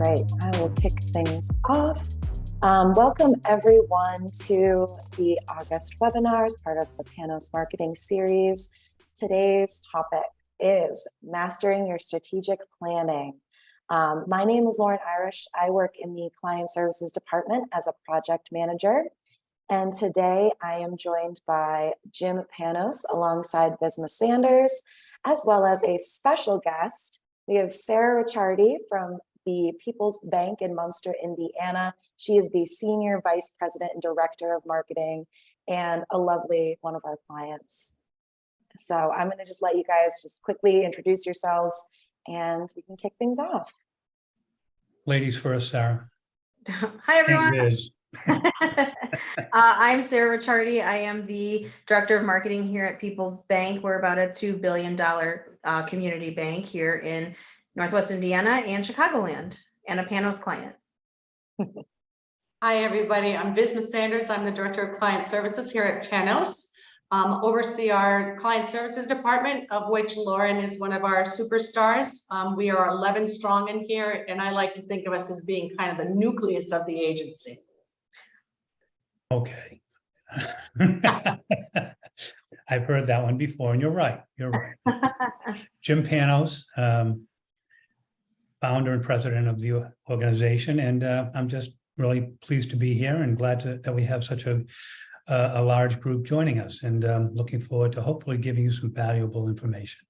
Great. I will kick things off. Welcome everyone to the August webinar as part of the Pannos Marketing Series. Today's topic is mastering your strategic planning. My name is Lauren Irish. I work in the Client Services Department as a project manager. And today I am joined by Jim Pannos alongside Vizma Sanders, as well as a special guest. We have Sarah Riccardi from the People's Bank in Munster, Indiana. She is the Senior Vice President and Director of Marketing and a lovely one of our clients. So I'm going to just let you guys just quickly introduce yourselves and we can kick things off. Ladies first, Sarah. Hi, everyone. I'm Sarah Riccardi. I am the Director of Marketing here at People's Bank. We're about a $2 billion community bank here in Northwest Indiana and Chicagoland, and a Pannos client. Hi, everybody. I'm Vizma Sanders. I'm the Director of Client Services here at Pannos. Oversee our Client Services Department, of which Lauren is one of our superstars. We are 11 strong in here, and I like to think of us as being kind of the nucleus of the agency. Okay. I've heard that one before, and you're right. You're right. Jim Pannos, founder and president of the organization, and I'm just really pleased to be here and glad that we have such a large group joining us, and looking forward to hopefully giving you some valuable information.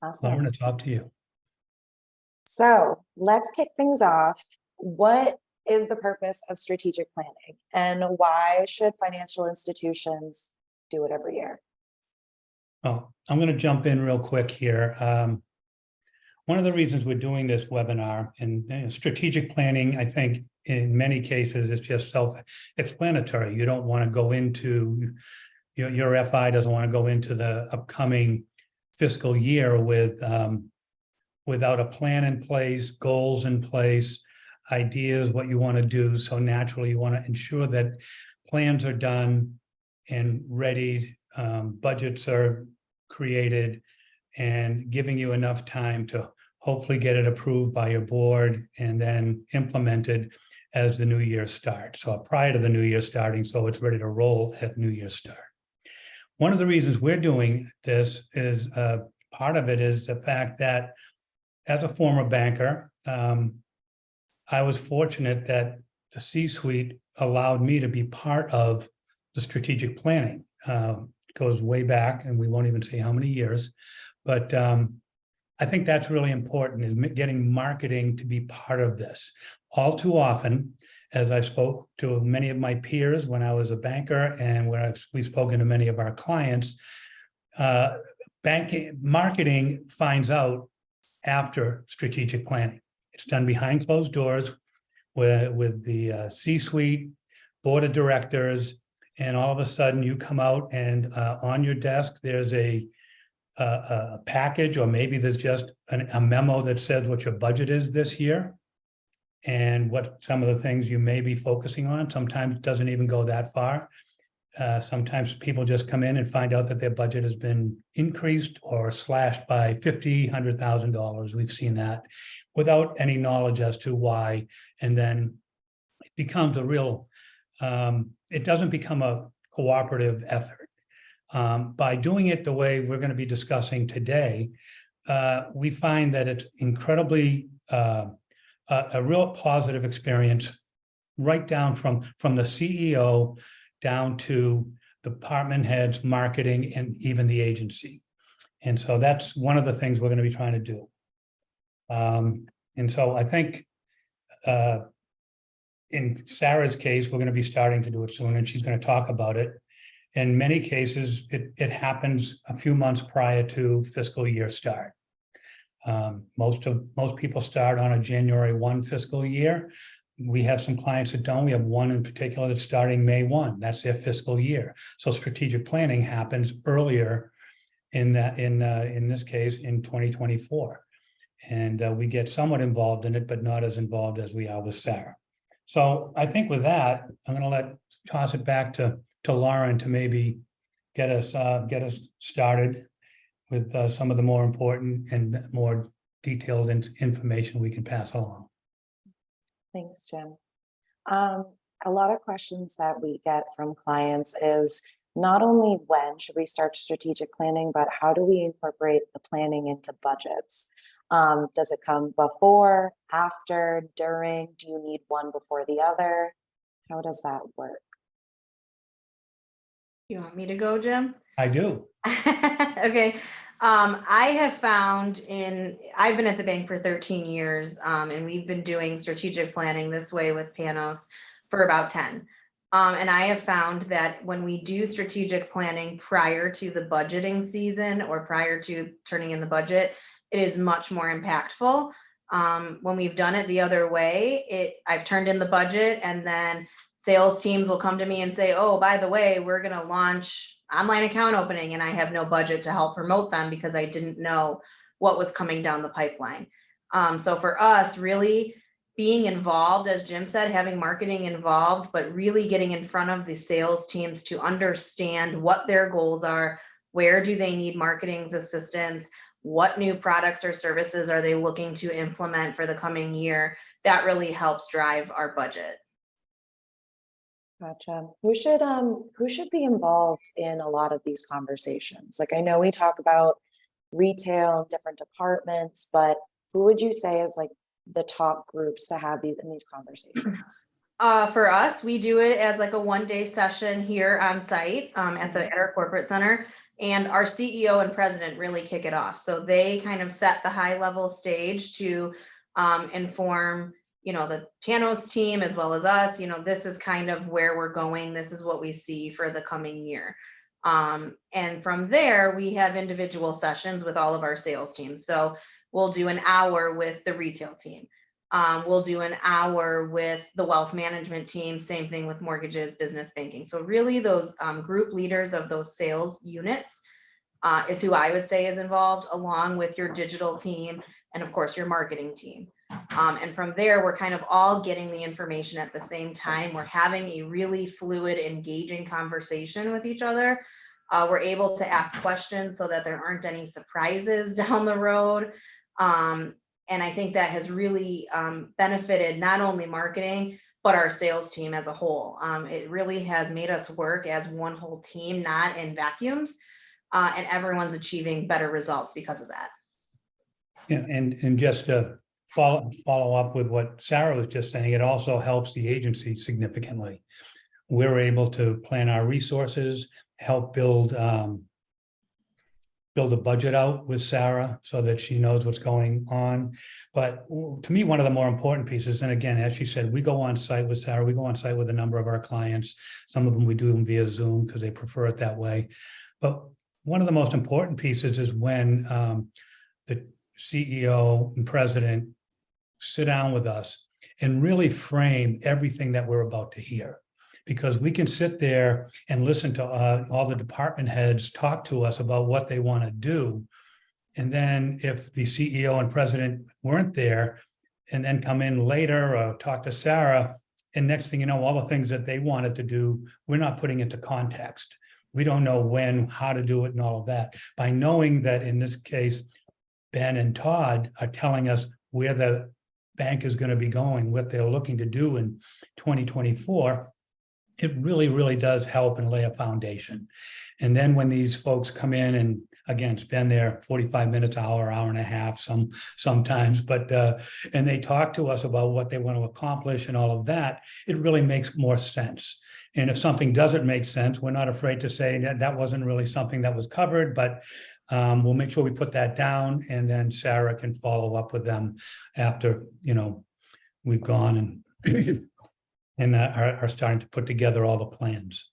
Awesome. Lauren, it's up to you. So let's kick things off. What is the purpose of strategic planning, and why should financial institutions do it every year? Well, I'm going to jump in real quick here. One of the reasons we're doing this webinar, and strategic planning, I think in many cases is just self-explanatory. You don't want to go into, your FI doesn't want to go into the upcoming fiscal year with without a plan in place, goals in place, ideas, what you want to do. So naturally, you want to ensure that plans are done and readied, budgets are created, and giving you enough time to hopefully get it approved by your board and then implemented as the new year starts. So prior to the new year starting, so it's ready to roll at New Year's start. One of the reasons we're doing this is part of it is the fact that as a former banker, I was fortunate that the C-suite allowed me to be part of the strategic planning. It goes way back, and we won't even say how many years, but I think that's really important, is getting marketing to be part of this. All too often, as I spoke to many of my peers when I was a banker, and when we've spoken to many of our clients, marketing finds out after strategic planning. It's done behind closed doors with the C-suite, board of directors, and all of a sudden you come out and on your desk there's a package, or maybe there's just a memo that says what your budget is this year and what some of the things you may be focusing on. Sometimes it doesn't even go that far. Sometimes people just come in and find out that their budget has been increased or slashed by $50,000, $100,000. We've seen that without any knowledge as to why. And then it becomes a real, it doesn't become a cooperative effort. By doing it the way we're going to be discussing today, we find that it's incredibly a real positive experience, right down from the CEO down to department heads, marketing, and even the agency. And so that's one of the things we're going to be trying to do. And so I think in Sarah's case, we're going to be starting to do it soon, and she's going to talk about it. In many cases, it happens a few months prior to fiscal year start. Most people start on a January 1 fiscal year. We have some clients that don't. We have one in particular that's starting May 1. That's their fiscal year. So strategic planning happens earlier in this case in 2024. And we get somewhat involved in it, but not as involved as we are with Sarah. So I think with that, I'm going to toss it back to Lauren to maybe get us started with some of the more important and more detailed information we can pass along. Thanks, Jim. A lot of questions that we get from clients is not only when should we start strategic planning, but how do we incorporate the planning into budgets? Does it come before, after, during? Do you need one before the other? How does that work? You want me to go, Jim? I do. Okay. I have found I've been at the bank for 13 years, and we've been doing strategic planning this way with Pannos for about 10. And I have found that when we do strategic planning prior to the budgeting season or prior to turning in the budget, it is much more impactful. When we've done it the other way, I've turned in the budget and then sales teams will come to me and say, oh, by the way, we're going to launch online account opening, and I have no budget to help promote them because I didn't know what was coming down the pipeline. So for us, really being involved, as Jim said, having marketing involved, but really getting in front of the sales teams to understand what their goals are, where do they need marketing's assistance, what new products or services are they looking to implement for the coming year. That really helps drive our budget. Gotcha. Who should be involved in a lot of these conversations? Like, I know we talk about retail, different departments, but who would you say is like the top groups to have in these conversations? For us, we do it as like a one-day session here on site at our corporate center, and our CEO and president really kick it off. So they kind of set the high-level stage to inform the Pannos team as well as us, this is kind of where we're going. This is what we see for the coming year. And from there, we have individual sessions with all of our sales teams. So we'll do an hour with the retail team. We'll do an hour with the wealth management team, same thing with mortgages, business banking. So really those group leaders of those sales units is who I would say is involved, along with your digital team and of course your marketing team. And from there, we're kind of all getting the information at the same time. We're having a really fluid, engaging conversation with each other. We're able to ask questions so that there aren't any surprises down the road. And I think that has really benefited not only marketing, but our sales team as a whole. It really has made us work as one whole team, not in vacuums. And everyone's achieving better results because of that. Yeah, and just to follow up with what Sarah was just saying, it also helps the agency significantly. We're able to plan our resources, help build a budget out with Sarah so that she knows what's going on. But to me, one of the more important pieces, and again, as she said, we go on site with Sarah, we go on site with a number of our clients. Some of them we do them via Zoom because they prefer it that way. But one of the most important pieces is when the CEO and president sit down with us and really frame everything that we're about to hear. Because we can sit there and listen to all the department heads talk to us about what they want to do. And then if the CEO and president weren't there and then come in later or talk to Sarah, and next thing you know, all the things that they wanted to do, we're not putting into context. We don't know when, how to do it and all of that. By knowing that in this case, Ben and Todd are telling us where the bank is going to be going, what they're looking to do in 2024, it really, really does help and lay a foundation. And then when these folks come in and again, spend their 45 minutes, hour and a half, sometimes, but and they talk to us about what they want to accomplish and all of that, it really makes more sense. And if something doesn't make sense, we're not afraid to say that that wasn't really something that was covered, but we'll make sure we put that down, and then Sarah can follow up with them after, we've gone and are starting to put together all the plans.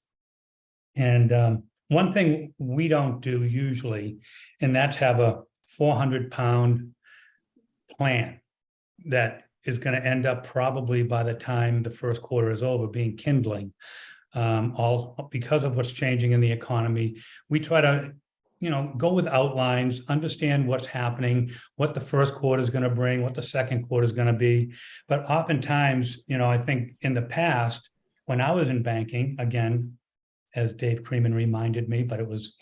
And one thing we don't do usually, and that's have a 400-pound plan that is going to end up probably by the time the first quarter is over being kindling. All because of what's changing in the economy. We try to go with outlines, understand what's happening, what the first quarter is going to bring, what the second quarter is going to be. But oftentimes, I think in the past, when I was in banking, again, as Dave Creeman reminded me, but he was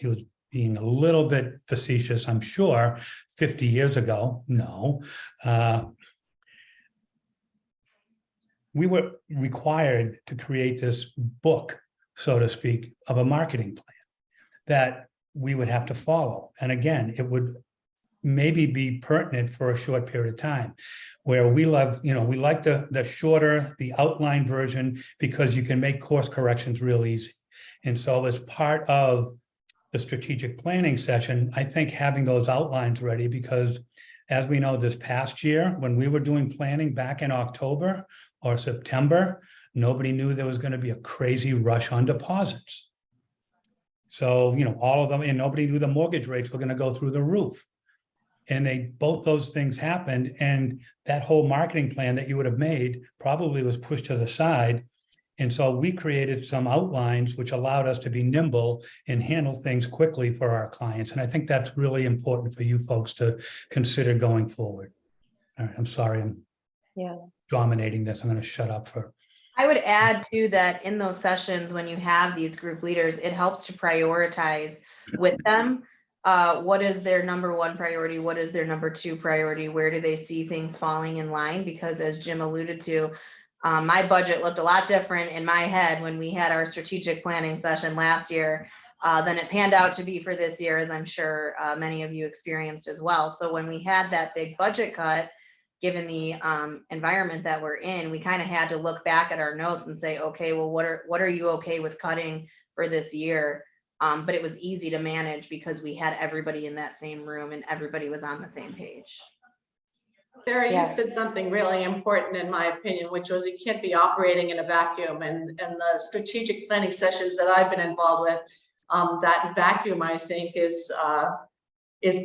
being a little bit facetious, I'm sure, 50 years ago, no. We were required to create this book, so to speak, of a marketing plan that we would have to follow. And again, it would maybe be pertinent for a short period of time, where we love, we like the shorter, the outline version, because you can make course corrections real easy. And so as part of the strategic planning session, I think having those outlines ready, because as we know, this past year, when we were doing planning back in October or September, nobody knew there was going to be a crazy rush on deposits. So, all of them, and nobody knew the mortgage rates were going to go through the roof. And both those things happened. And that whole marketing plan that you would have made probably was pushed to the side. And so we created some outlines which allowed us to be nimble and handle things quickly for our clients. And I think that's really important for you folks to consider going forward. All right, I'm sorry, I'm dominating this. I'm going to shut up for. I would add too that in those sessions, when you have these group leaders, it helps to prioritize with them. What is their number one priority? What is their number two priority? Where do they see things falling in line? Because as Jim alluded to, my budget looked a lot different in my head when we had our strategic planning session last year than it panned out to be for this year, as I'm sure many of you experienced as well. So when we had that big budget cut, given the environment that we're in, we kind of had to look back at our notes and say, okay, well, what are you okay with cutting for this year? But it was easy to manage because we had everybody in that same room and everybody was on the same page. Sarah, you said something really important in my opinion, which was you can't be operating in a vacuum. And the strategic planning sessions that I've been involved with, that vacuum, I think, is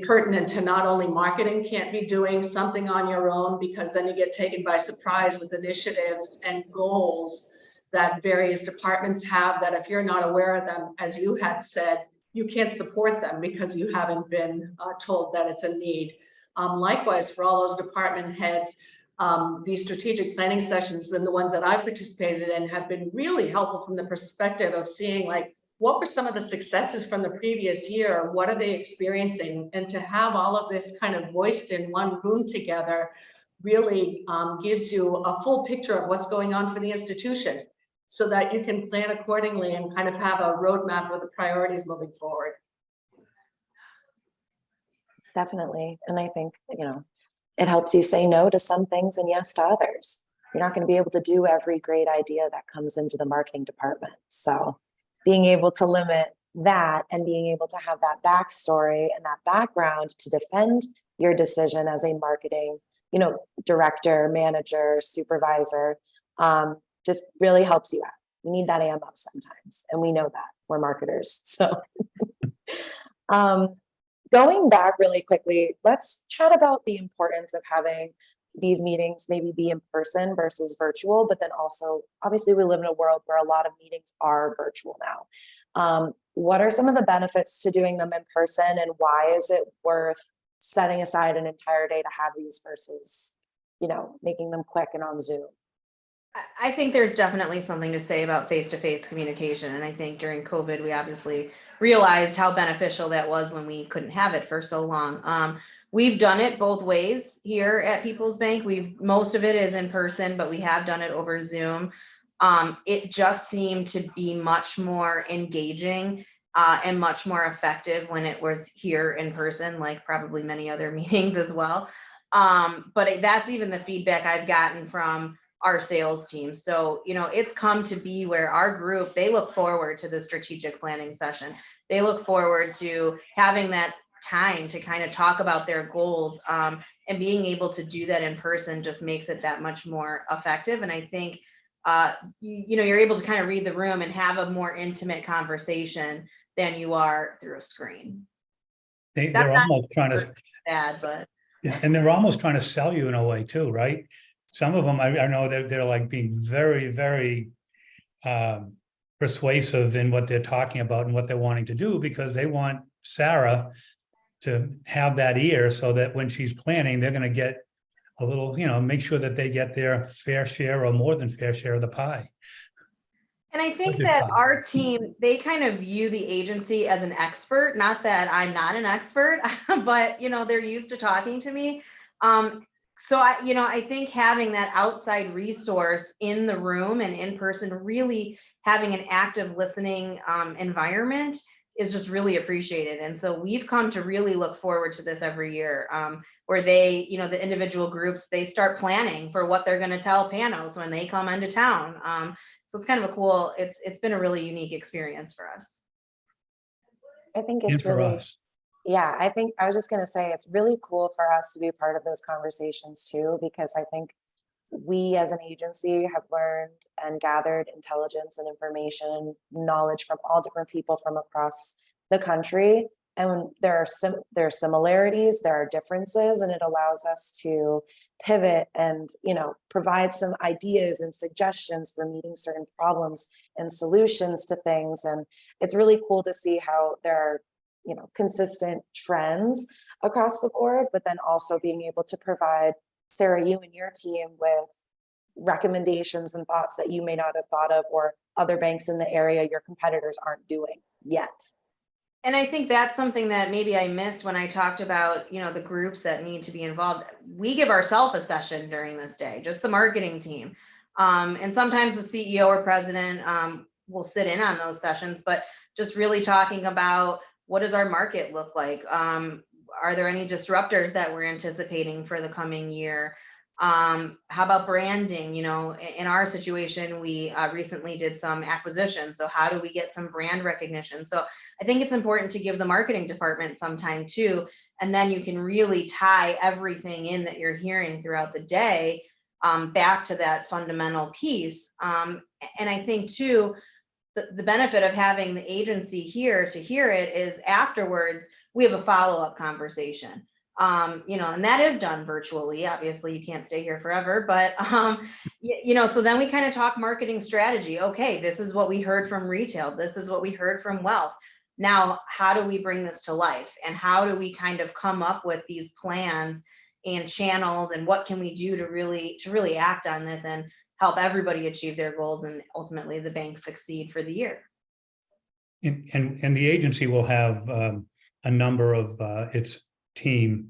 pertinent to not only marketing. Can't be doing something on your own, because then you get taken by surprise with initiatives and goals that various departments have, that if you're not aware of them, as you had said, you can't support them because you haven't been told that it's a need. Likewise, for all those department heads, these strategic planning sessions and the ones that I participated in have been really helpful from the perspective of seeing, like, what were some of the successes from the previous year? What are they experiencing? And to have all of this kind of voiced in one room together really gives you a full picture of what's going on for the institution, so that you can plan accordingly and kind of have a roadmap of the priorities moving forward. Definitely. And I think, it helps you say no to some things and yes to others. You're not going to be able to do every great idea that comes into the marketing department. So being able to limit that and being able to have that backstory and that background to defend your decision as a marketing, director, manager, supervisor, just really helps you out. You need that ammo sometimes. And we know that we're marketers. So going back really quickly, let's chat about the importance of having these meetings maybe be in person versus virtual, but then also, obviously we live in a world where a lot of meetings are virtual now. What are some of the benefits to doing them in person, and why is it worth setting aside an entire day to have these versus, making them quick and on Zoom? I think there's definitely something to say about face-to-face communication. And I think during COVID, we obviously realized how beneficial that was when we couldn't have it for so long. We've done it both ways here at People's Bank. Most of it is in person, but we have done it over Zoom. It just seemed to be much more engaging and much more effective when it was here in person, like probably many other meetings as well. But that's even the feedback I've gotten from our sales team. So, it's come to be where our group, they look forward to the strategic planning session. They look forward to having that time to kind of talk about their goals, and being able to do that in person just makes it that much more effective. And I think, you're able to kind of read the room and have a more intimate conversation than you are through a screen. They're almost trying to, bad, but yeah, and they're almost trying to sell you in a way too, right? Some of them, I know they're like being very, very persuasive in what they're talking about and what they're wanting to do, because they want Sarah to have that ear, so that when she's planning, they're going to get a little, make sure that they get their fair share or more than fair share of the pie. And I think Budget that cut. our team, they kind of view the agency as an expert, not that I'm not an expert, but they're used to talking to me. So I think having that outside resource in the room and in person, really having an active listening environment is just really appreciated. And so we've come to really look forward to this every year, where they, the individual groups, they start planning for what they're going to tell Panos when they come into town. So it's kind of a cool, it's been a really unique experience for us. I think And it's for really, us. yeah, I was just going to say it's really cool for us to be part of those conversations too, because I think we as an agency have learned and gathered intelligence and information, knowledge from all different people from across the country. And there are similarities, there are differences, and it allows us to pivot and provide some ideas and suggestions for meeting certain problems and solutions to things. And it's really cool to see how there are consistent trends across the board, but then also being able to provide, Sarah, you and your team with recommendations and thoughts that you may not have thought of, or other banks in the area your competitors aren't doing yet. And I think that's something that maybe I missed when I talked about, the groups that need to be involved. We give ourselves a session during this day, just the marketing team. And sometimes the CEO or president will sit in on those sessions, but just really talking about what does our market look like? Are there any disruptors that we're anticipating for the coming year? How about branding? In our situation, we recently did some acquisitions. So how do we get some brand recognition? So I think it's important to give the marketing department some time too. And then you can really tie everything in that you're hearing throughout the day back to that fundamental piece. And I think too, the benefit of having the agency here to hear it is afterwards, we have a follow-up conversation. And that is done virtually. Obviously, you can't stay here forever, but so then we kind of talk marketing strategy. Okay, this is what we heard from retail. This is what we heard from wealth. Now, how do we bring this to life? And how do we kind of come up with these plans and channels? And what can we do to really act on this and help everybody achieve their goals and ultimately the bank succeed for the year? And the agency will have a number of its team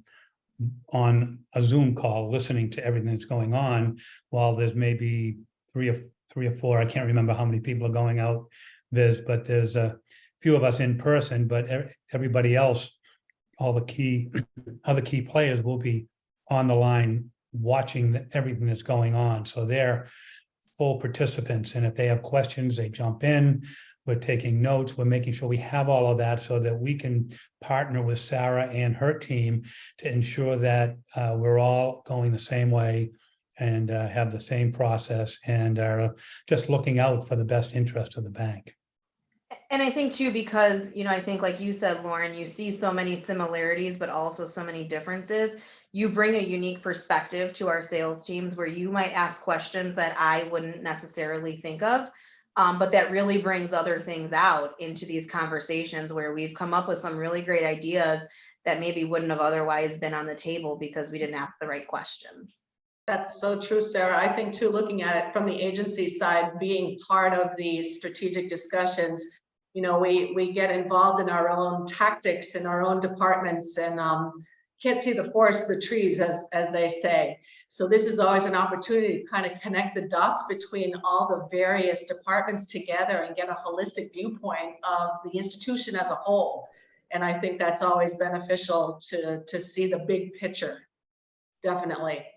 on a Zoom call listening to everything that's going on, while there's maybe three or four, I can't remember how many people are going out, but there's a few of us in person, but everybody else, all the other key players will be on the line watching everything that's going on. So they're full participants, and if they have questions, they jump in. We're taking notes. We're making sure we have all of that so that we can partner with Sarah and her team to ensure that we're all going the same way and have the same process and are just looking out for the best interest of the bank. And I think too, because, I think like you said, Lauren, you see so many similarities, but also so many differences. You bring a unique perspective to our sales teams where you might ask questions that I wouldn't necessarily think of. But that really brings other things out into these conversations where we've come up with some really great ideas that maybe wouldn't have otherwise been on the table because we didn't ask the right questions. That's so true, Sarah. I think too, looking at it from the agency side, being part of these strategic discussions, we get involved in our own tactics in our own departments and can't see the forest for the trees, as they say. So this is always an opportunity to kind of connect the dots between all the various departments together and get a holistic viewpoint of the institution as a whole. And I think that's always beneficial to see the big picture. Definitely.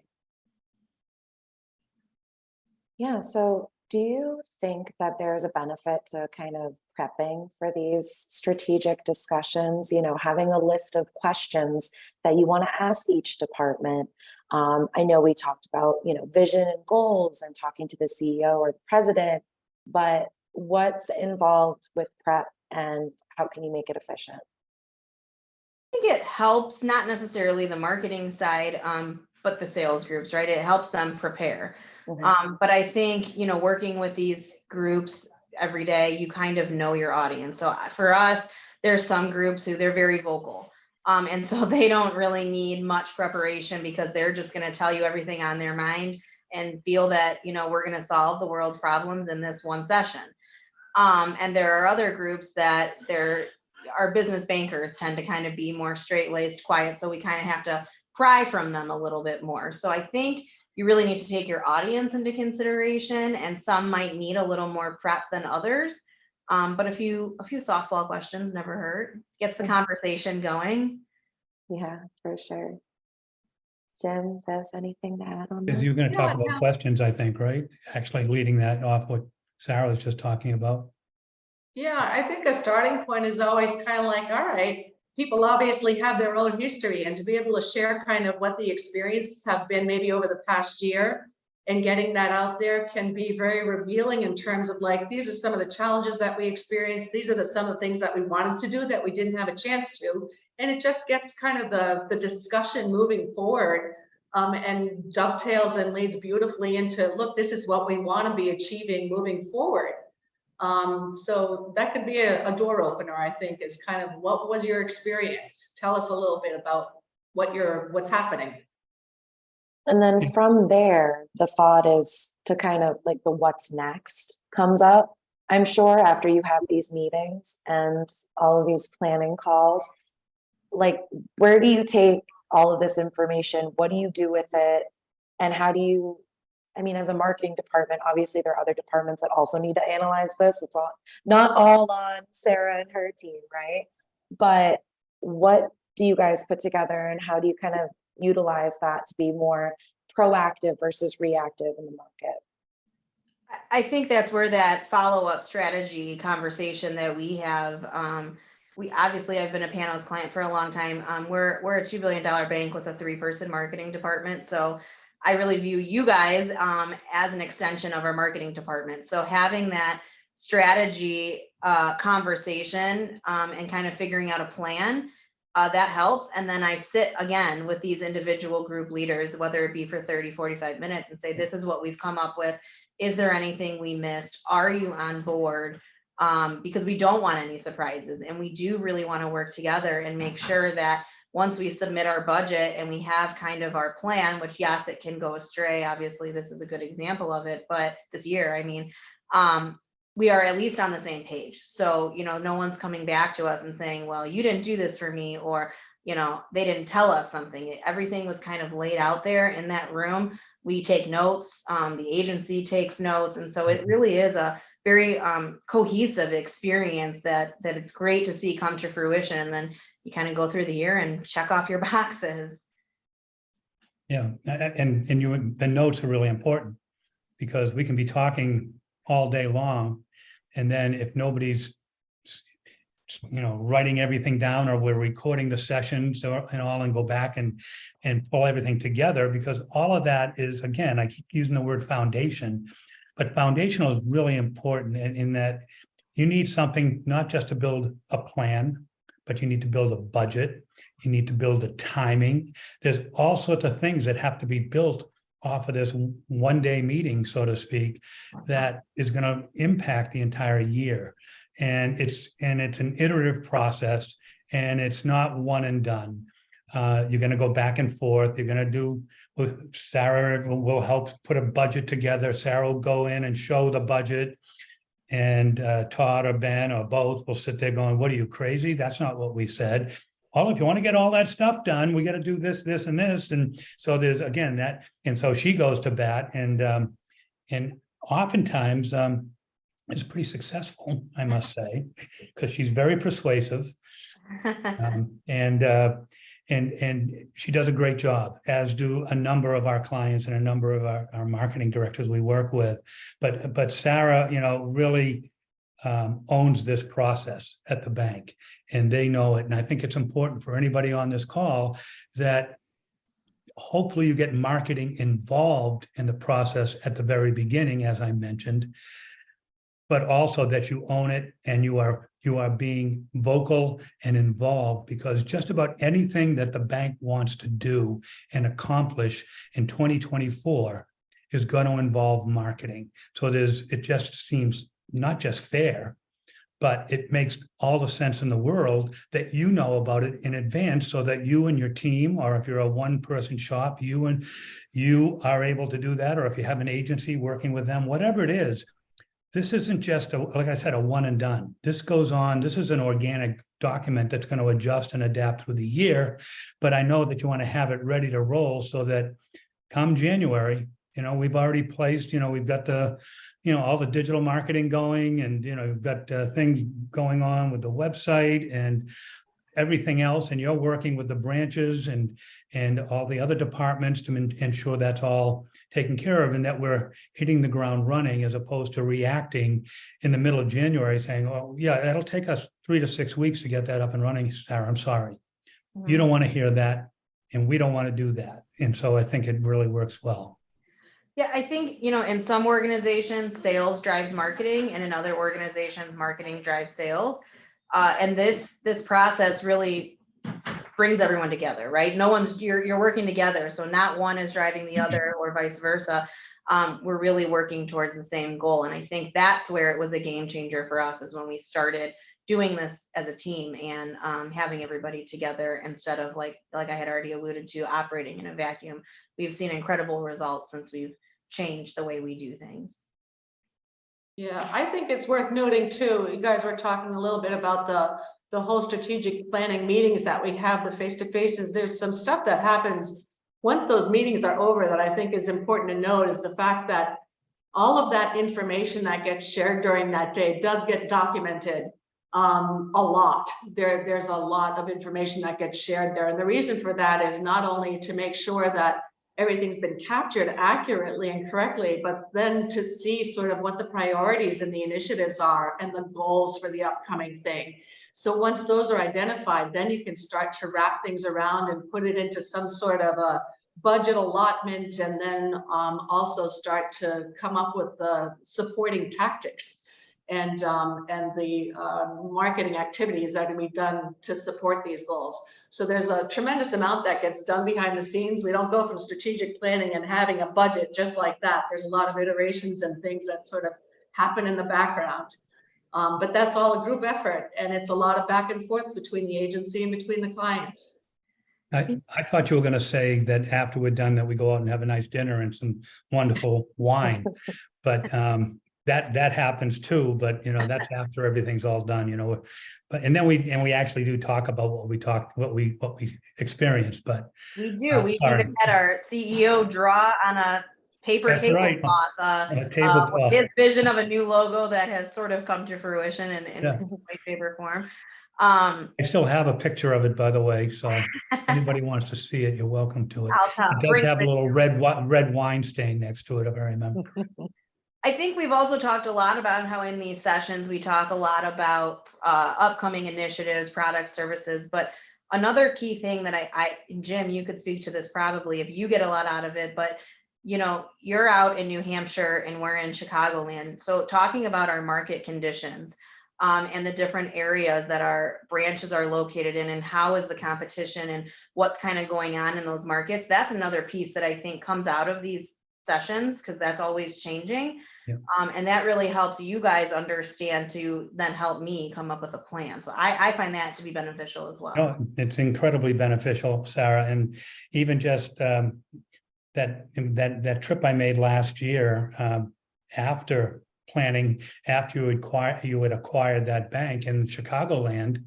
Yeah, so do you think that there's a benefit to kind of prepping for these strategic discussions, having a list of questions that you want to ask each department? I know we talked about, vision and goals and talking to the CEO or the president, but what's involved with prep and how can you make it efficient? I think it helps, not necessarily the marketing side, but the sales groups, right? It helps them prepare. Mm-hmm. But I think, working with these groups every day, you kind of know your audience. So for us, there's some groups who they're very vocal. And so they don't really need much preparation because they're just going to tell you everything on their mind and feel that, we're going to solve the world's problems in this one session. And there are other groups that our business bankers tend to kind of be more straight-laced, quiet. So we kind of have to pry from them a little bit more. So I think you really need to take your audience into consideration, and some might need a little more prep than others. But a few softball questions never hurt. Gets the conversation going. Yeah, for sure. Jim, Viz, anything to add on Because that? you're going to talk Yeah, about no. questions, I think, right? Actually leading that off what Sarah was just talking about. Yeah, I think a starting point is always kind of like, all right, people obviously have their own history, and to be able to share kind of what the experiences have been maybe over the past year and getting that out there can be very revealing in terms of like, these are some of the challenges that we experienced. These are some of the things that we wanted to do that we didn't have a chance to. And it just gets kind of the discussion moving forward, and dovetails and leads beautifully into, look, this is what we want to be achieving moving forward. So that could be a door opener, I think, is kind of, what was your experience? Tell us a little bit about what's happening. And then from there, the thought is to kind of like the what's next comes up. I'm sure after you have these meetings and all of these planning calls, like, where do you take all of this information? What do you do with it? And how do you, I mean, as a marketing department, obviously there are other departments that also need to analyze this. It's all not all on Sarah and her team, right? But what do you guys put together, and how do you kind of utilize that to be more proactive versus reactive in the market? I think that's where that follow-up strategy conversation that we have, we obviously, I've been a Pannos client for a long time. We're a $2 billion bank with a 3-person marketing department. So I really view you guys as an extension of our marketing department. So having that strategy conversation and kind of figuring out a plan, that helps. And then I sit again with these individual group leaders, whether it be for 30, 45 minutes, and say, this is what we've come up with. Is there anything we missed? Are you on board? Because we don't want any surprises, and we do really want to work together and make sure that once we submit our budget and we have kind of our plan, which yes, it can go astray. Obviously, this is a good example of it, but this year, I mean, we are at least on the same page. So, no one's coming back to us and saying, well, you didn't do this for me, or, they didn't tell us something. Everything was kind of laid out there in that room. We take notes, the agency takes notes. And so it really is a very cohesive experience that it's great to see come to fruition. And then you kind of go through the year and check off your boxes. Yeah, and the notes are really important, because we can be talking all day long, and then if nobody's writing everything down, or we're recording the sessions and go back and pull everything together, because all of that is, again, I keep using the word foundation, but foundational is really important in that you need something not just to build a plan, but you need to build a budget. You need to build the timing. There's all sorts of things that have to be built off of this one-day meeting, so to speak, that is going to impact the entire year. And it's an iterative process, and it's not one and done. You're going to go back and forth. You're going to Sarah will help put a budget together. Sarah will go in and show the budget, and Todd or Ben or both will sit there going, what are you, crazy? That's not what we said. Oh, if you want to get all that stuff done, we got to do this, this, and this. And so there's, again, that, and so she goes to bat, and oftentimes it's pretty successful, I must say, because she's very persuasive, and she does a great job, as do a number of our clients and a number of our marketing directors we work with. But Sarah, really owns this process at the bank, and they know it. And I think it's important for anybody on this call that hopefully you get marketing involved in the process at the very beginning, as I mentioned, but also that you own it and you are being vocal and involved, because just about anything that the bank wants to do and accomplish in 2024 is going to involve marketing. So it just seems not just fair, but it makes all the sense in the world that you know about it in advance, so that you and your team, or if you're a one-person shop, you are able to do that, or if you have an agency working with them, whatever it is, this isn't just like I said, a one and done. This goes on. This is an organic document that's going to adjust and adapt through the year. But I know that you want to have it ready to roll so that come January, we've already placed, we've got the, all the digital marketing going, and, we've got things going on with the website and everything else. And you're working with the branches and all the other departments to ensure that's all taken care of, and that we're hitting the ground running, as opposed to reacting in the middle of January saying, oh yeah, it'll take us 3 to 6 weeks to get that up and running. Sarah, I'm sorry. You don't want to hear that, and we don't want to do that. And so I think it really works well. Yeah, I think, in some organizations, sales drives marketing, and in other organizations, marketing drives sales. And this process really brings everyone together, right? You're working together. So not one is driving the other or vice versa. We're really working towards the same goal. And I think that's where it was a game changer for us, is when we started doing this as a team and having everybody together, instead of like I had already alluded to, operating in a vacuum. We've seen incredible results since we've changed the way we do things. Yeah, I think it's worth noting too, you guys were talking a little bit about the whole strategic planning meetings that we have, the face-to-faces. There's some stuff that happens once those meetings are over that I think is important to note, is the fact that all of that information that gets shared during that day does get documented a lot. There's a lot of information that gets shared there. And the reason for that is not only to make sure that everything's been captured accurately and correctly, but then to see sort of what the priorities and the initiatives are and the goals for the upcoming thing. So once those are identified, then you can start to wrap things around and put it into some sort of a budget allotment, and then also start to come up with the supporting tactics and the marketing activities that can be done to support these goals. So there's a tremendous amount that gets done behind the scenes. We don't go from strategic planning and having a budget just like that. There's a lot of iterations and things that sort of happen in the background. But that's all a group effort, and it's a lot of back and forth between the agency and between the clients. I thought you were going to say that after we're done, that we go out and have a nice dinner and some wonderful wine, but that happens too. But that's after everything's all done. But and then we actually do talk about what we experienced. But we do. We even had our CEO draw on a paper tablecloth, his vision of a new logo that has sort of come to fruition in my favorite form. I still have a picture of it, by the way, so if anybody wants to see it, you're welcome to it. It does have a little red wine stain next to it, if I remember. I think we've also talked a lot about how in these sessions we talk a lot about upcoming initiatives, products, services, but another key thing that Jim, you could speak to this probably if you get a lot out of it, but you're out in New Hampshire and we're in Chicagoland. So talking about our market conditions, and the different areas that our branches are located in, and how is the competition and what's kind of going on in those markets. That's another piece that I think comes out of these sessions, because that's always changing. Yeah. And that really helps you guys understand to then help me come up with a plan. So I find that to be beneficial as well. No, it's incredibly beneficial, Sarah. And even just that trip I made last year, after planning, after you had acquired that bank in Chicagoland,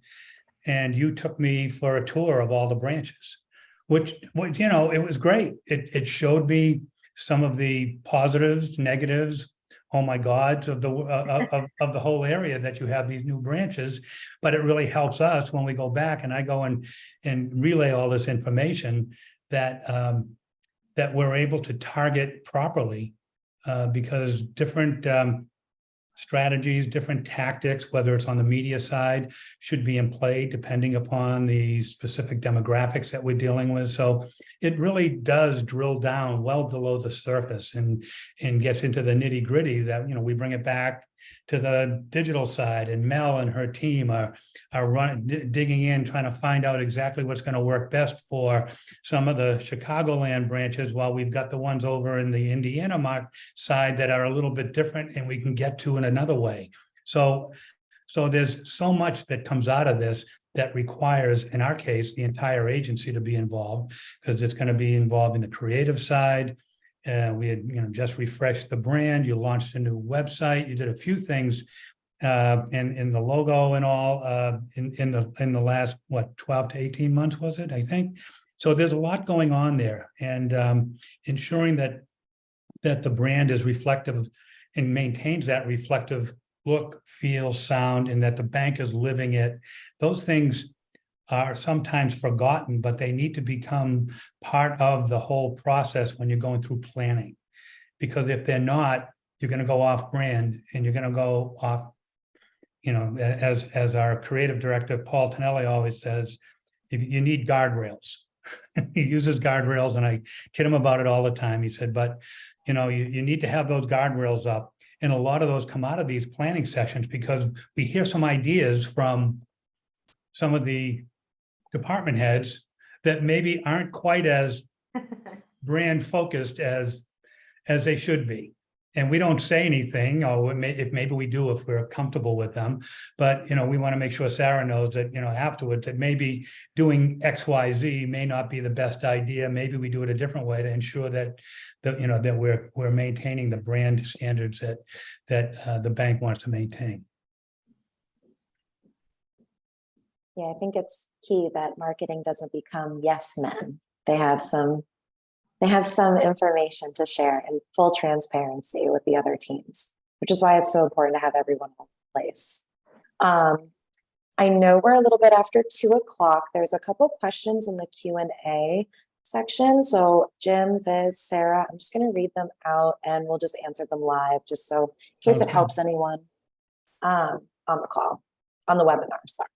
and you took me for a tour of all the branches, which it was great. It showed me some of the positives, negatives, oh my God, of the whole area that you have these new branches. But it really helps us when we go back and I go and relay all this information that we're able to target properly, because different strategies, different tactics, whether it's on the media side, should be in play depending upon the specific demographics that we're dealing with. So it really does drill down well below the surface and gets into the nitty gritty that, we bring it back to the digital side, and Mel and her team are digging in, trying to find out exactly what's going to work best for some of the Chicagoland branches, while we've got the ones over in the Indiana side that are a little bit different and we can get to in another way. So there's so much that comes out of this that requires, in our case, the entire agency to be involved, because it's going to be involved in the creative side, We had, just refreshed the brand. You launched a new website. You did a few things in the logo and all in the last 12 to 18 months, was it? I think so. There's a lot going on there, and ensuring that the brand is reflective and maintains that reflective look, feel, sound, and that the bank is living it. Those things are sometimes forgotten, but they need to become part of the whole process when you're going through planning. Because if they're not, you're going to go off brand, and you're going to go off, as our creative director, Paul Tonelli, always says, you need guardrails. He uses guardrails, and I kid him about it all the time. He said, but you need to have those guardrails up. And a lot of those come out of these planning sessions because we hear some ideas from some of the department heads that maybe aren't quite as brand focused as they should be. And we don't say anything, or if maybe we do if we're comfortable with them. But we want to make sure Sarah knows that afterwards that maybe doing XYZ may not be the best idea. Maybe we do it a different way to ensure that that we're maintaining the brand standards that the bank wants to maintain. Yeah, I think it's key that marketing doesn't become yes men. They have some information to share in full transparency with the other teams, which is why it's so important to have everyone in place. I know we're a little bit after 2:00. There's a couple questions in the Q&A section. So Jim, Viz, Sarah, I'm just going to read them out and we'll just answer them live, just so in case it helps anyone on the call, on the webinar, sorry.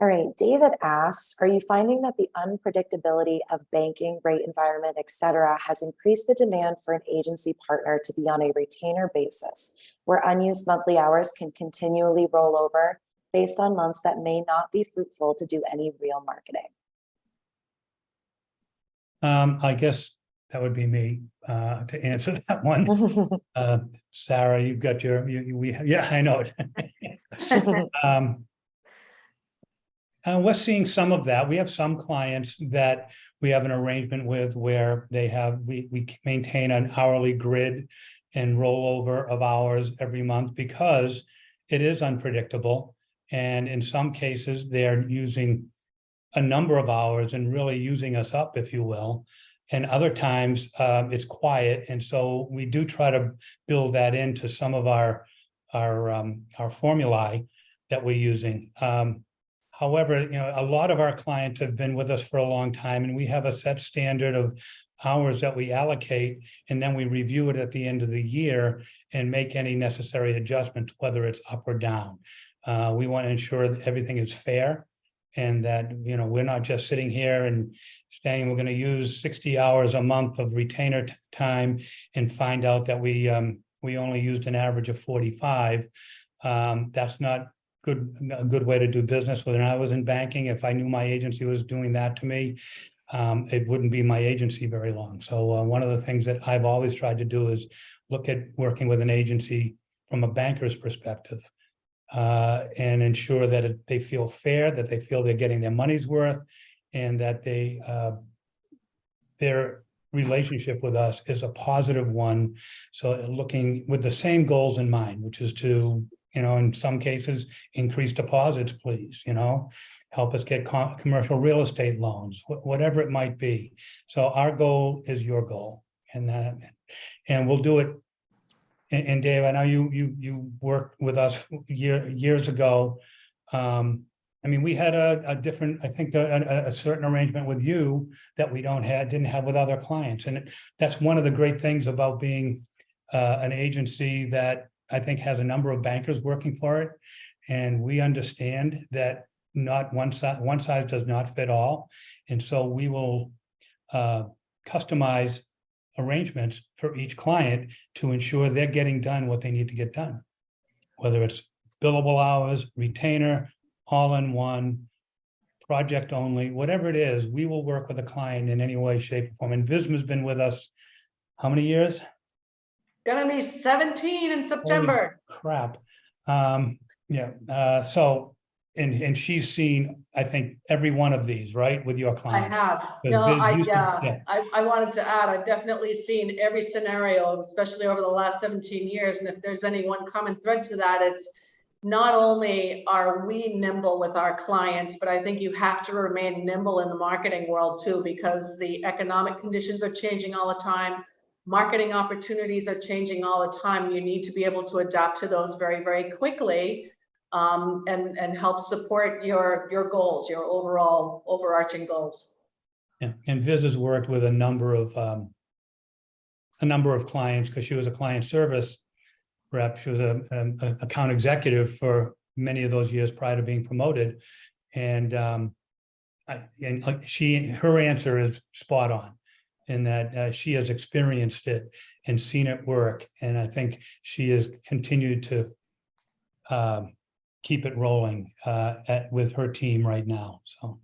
All right, David asked, are you finding that the unpredictability of banking, rate environment, et cetera, has increased the demand for an agency partner to be on a retainer basis, where unused monthly hours can continually roll over based on months that may not be fruitful to do any real marketing? I guess that would be me to answer that one. Sarah, you've got yeah, I know it. We're seeing some of that. We have some clients that we have an arrangement with where we maintain an hourly grid and rollover of hours every month because it is unpredictable. And in some cases, they're using a number of hours and really using us up, if you will. And other times it's quiet. And so we do try to build that into some of our formulae that we're using. However, a lot of our clients have been with us for a long time, and we have a set standard of hours that we allocate, and then we review it at the end of the year and make any necessary adjustments, whether it's up or down. We want to ensure that everything is fair and that, we're not just sitting here and saying we're going to use 60 hours a month of retainer time and find out that we only used an average of 45. That's not a good way to do business. When I was in banking, if I knew my agency was doing that to me, it wouldn't be my agency very long. So one of the things that I've always tried to do is look at working with an agency from a banker's perspective and ensure that they feel fair, that they feel they're getting their money's worth, and that their relationship with us is a positive one. So looking with the same goals in mind, which is to, in some cases, increase deposits, please, help us get commercial real estate loans, whatever it might be. So our goal is your goal, and we'll do it. And Dave, I know you worked with us years ago. We had a different, I think, a certain arrangement with you that we didn't have with other clients, and that's one of the great things about being an agency that I think has a number of bankers working for it, and we understand that not one size does not fit all, and so we will customize arrangements for each client to ensure they're getting done what they need to get done, whether it's billable hours, retainer, all-in-one, project only, whatever it is. We will work with a client in any way, shape, or form. And Vizma's been with us how many years? Gonna be 17 in September. Holy crap. So and she's seen, I think, every one of these, right, with your I clients. have. But No, Viz, I, you said- yeah. I wanted to add, I've definitely seen every scenario, especially over the last 17 years. And if there's any one common thread to that, it's not only are we nimble with our clients, but I think you have to remain nimble in the marketing world too, because the economic conditions are changing all the time. Marketing opportunities are changing all the time. You need to be able to adapt to those very, very quickly, and help support your goals, your overall overarching goals. Yeah, and Viz has worked with a number of clients because she was a client service rep. She was a account executive for many of those years prior to being promoted, and her answer is spot on, in that she has experienced it and seen it work, and I think she has continued to keep it rolling with her team right now. So.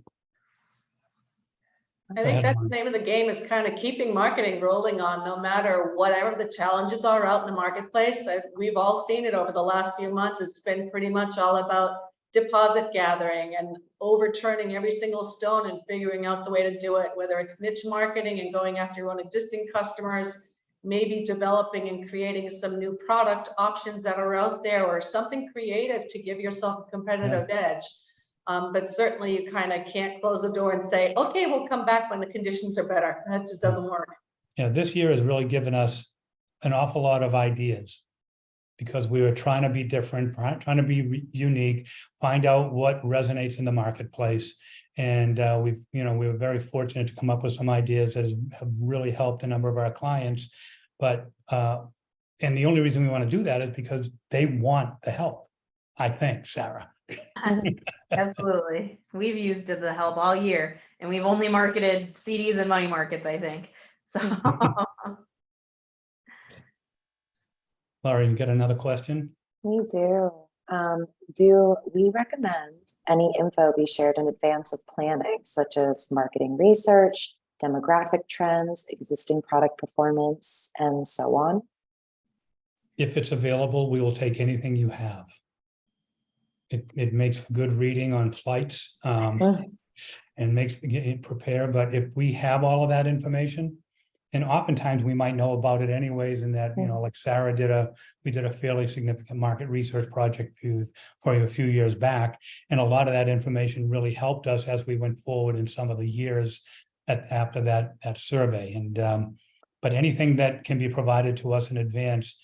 I think that's the name of the game, is kind of keeping marketing rolling on, no matter whatever the challenges are out in the marketplace. We've all seen it over the last few months. It's been pretty much all about deposit gathering and overturning every single stone and figuring out the way to do it, whether it's niche marketing and going after your own existing customers, maybe developing and creating some new product options that are out there, or something creative to give yourself a competitive edge. But certainly you kind of can't close the door and say, okay, we'll come back when the conditions are better. That just doesn't work. Yeah, this year has really given us an awful lot of ideas, because we were trying to be different, trying to be unique, find out what resonates in the marketplace. And we were very fortunate to come up with some ideas that have really helped a number of our clients. But and the only reason we want to do that is because they want the help, I think, Sarah. Absolutely. We've used the help all year, and we've only marketed CDs and money markets, I think. So Laura, you got another question? We do. Do we recommend any info be shared in advance of planning, such as marketing research, demographic trends, existing product performance, and so on? If it's available, we will take anything you have. It makes good reading on flights, and makes me get prepare. But if we have all of that information, and oftentimes we might know about it anyways, in that, like Sarah we did a fairly significant market research project for you a few years back. And a lot of that information really helped us as we went forward in some of the years after that survey. And but anything that can be provided to us in advance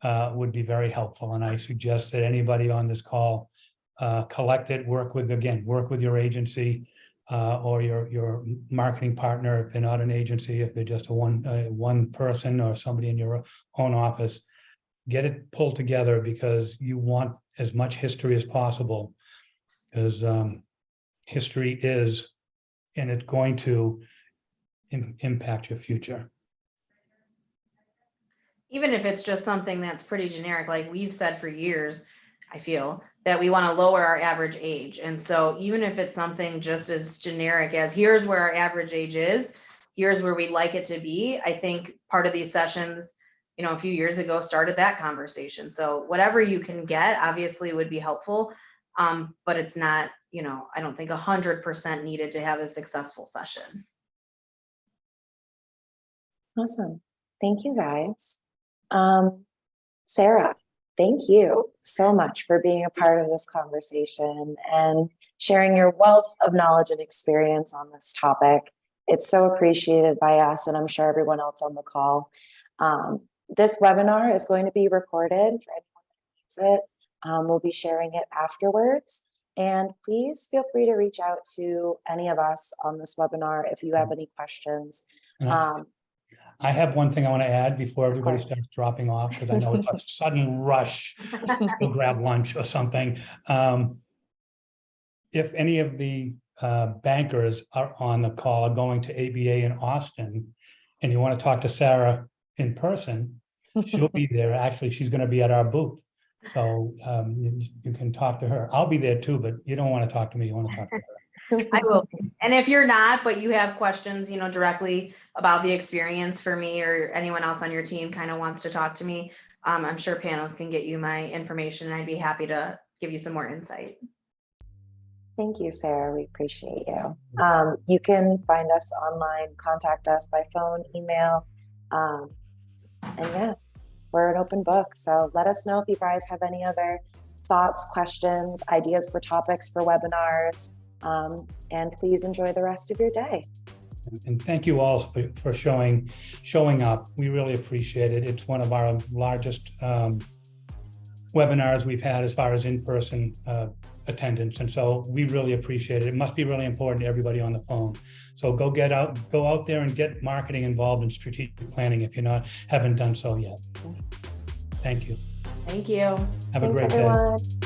would be very helpful. And I suggest that anybody on this call collect it, work with your agency or your marketing partner. If they're not an agency, if they're just a one person or somebody in your own office, get it pulled together, because you want as much history as possible, because history is, and it's going to impact your future. even if it's just something that's pretty generic, like we've said for years, I feel that we want to lower our average age. And so even if it's something just as generic as here's where our average age is, here's where we'd like it to be. I think part of these sessions, you know, a few years ago started that conversation. So whatever you can get obviously would be helpful. But it's not, you know, I don't think 100% needed to have a successful session. Awesome. Thank you, guys. Sarah, thank you so much for being a part of this conversation and sharing your wealth of knowledge and experience on this topic. It's so appreciated by us, and I'm sure everyone else on the call. This webinar is going to be recorded for anyone that needs it. We'll be sharing it afterwards. And please feel free to reach out to any of us on this webinar if you have any questions. I have one thing I want to add before everybody starts dropping off, because I know it's a sudden rush to grab lunch or something. If any of the bankers are on the call, are going to ABA in Austin, and you want to talk to Sarah in person, she'll be there. Actually, she's going to be at our booth. So you can talk to her. I'll be there too, but you don't want to talk to me. You want to talk to her. I will. And if you're not, but you have questions, you know, directly about the experience for me, or anyone else on your team kind of wants to talk to me, I'm sure Pannos can get you my information, and I'd be happy to give you some more insight. Thank you, Sarah. We appreciate you. You can find us online, contact us by phone, email, and yeah, we're an open book. So let us know if you guys have any other thoughts, questions, ideas for topics for webinars, and please enjoy the rest of your day. And thank you all for showing up. We really appreciate it. It's one of our largest webinars we've had as far as in-person attendance. And so we really appreciate it. It must be really important to everybody on the phone. So go out there and get marketing involved in strategic planning if you haven't done so yet. Thank you. Thank you. Have a great everyone. day.